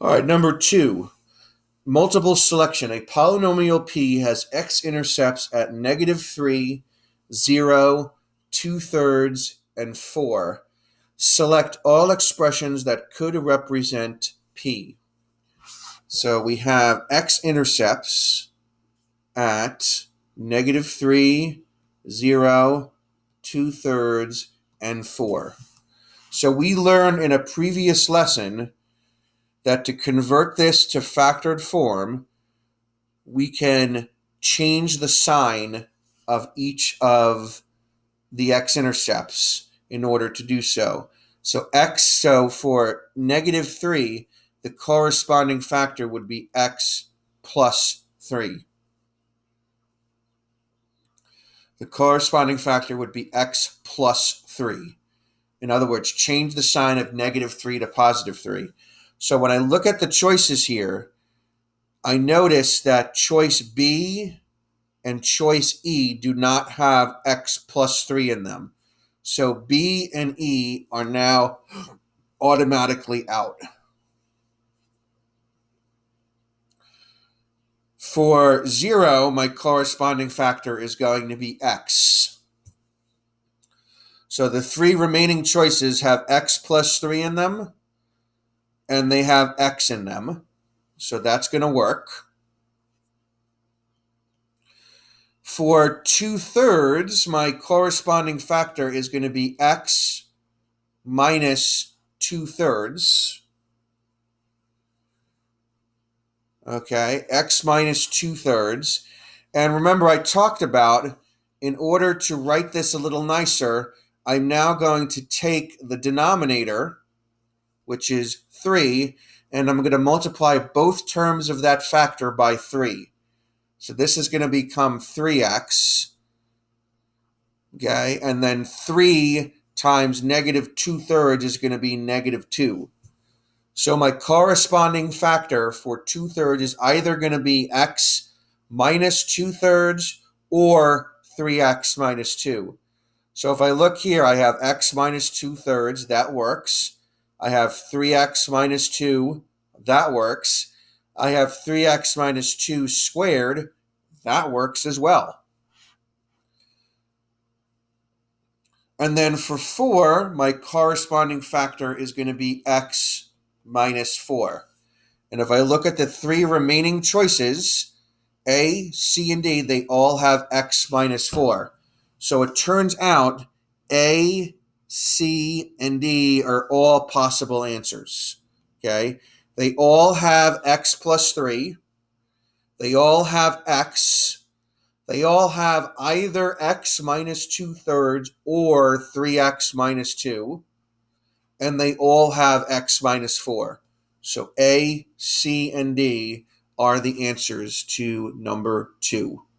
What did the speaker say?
All right, number 2. Multiple selection. A polynomial p has x-intercepts at -3, 0, 2/3, and 4. Select all expressions that could represent p. So we have x-intercepts at -3, 0, 2/3, and 4. So we learned in a previous lesson that to convert this to factored form, we can change the sign of each of the x-intercepts in order to do so. So for -3, the corresponding factor would be x plus 3. The corresponding factor would be x plus 3. In other words, change the sign of -3 to +3. So when I look at the choices here, I notice that choice B and choice E do not have x plus 3 in them. So B and E are now automatically out. For 0, my corresponding factor is going to be x. So the 3 remaining choices have x plus 3 in them, and they have x in them. So that's going to work. For 2/3, my corresponding factor is going to be x minus 2/3. Okay, x minus 2/3. And remember, I talked about, in order to write this a little nicer, I'm now going to take the denominator, which is 3, and I'm going to multiply both terms of that factor by 3. So this is going to become 3x. Okay, and then 3 times -2/3 is going to be -2. So my corresponding factor for 2/3 is either going to be x minus 2/3 or 3x minus 2. So if I look here, I have x minus 2/3, that works. I have 3x minus 2, that works. I have 3x minus 2 squared, that works as well. And then for 4, my corresponding factor is going to be x minus 4. And if I look at the 3 remaining choices, A, C, and D, they all have x minus 4. So it turns out A, C, and D are all possible answers. Okay? They all have x plus 3. They all have x. They all have either x minus 2/3 or 3x minus 2. And they all have x minus 4. So A, C, and D are the answers to number 2.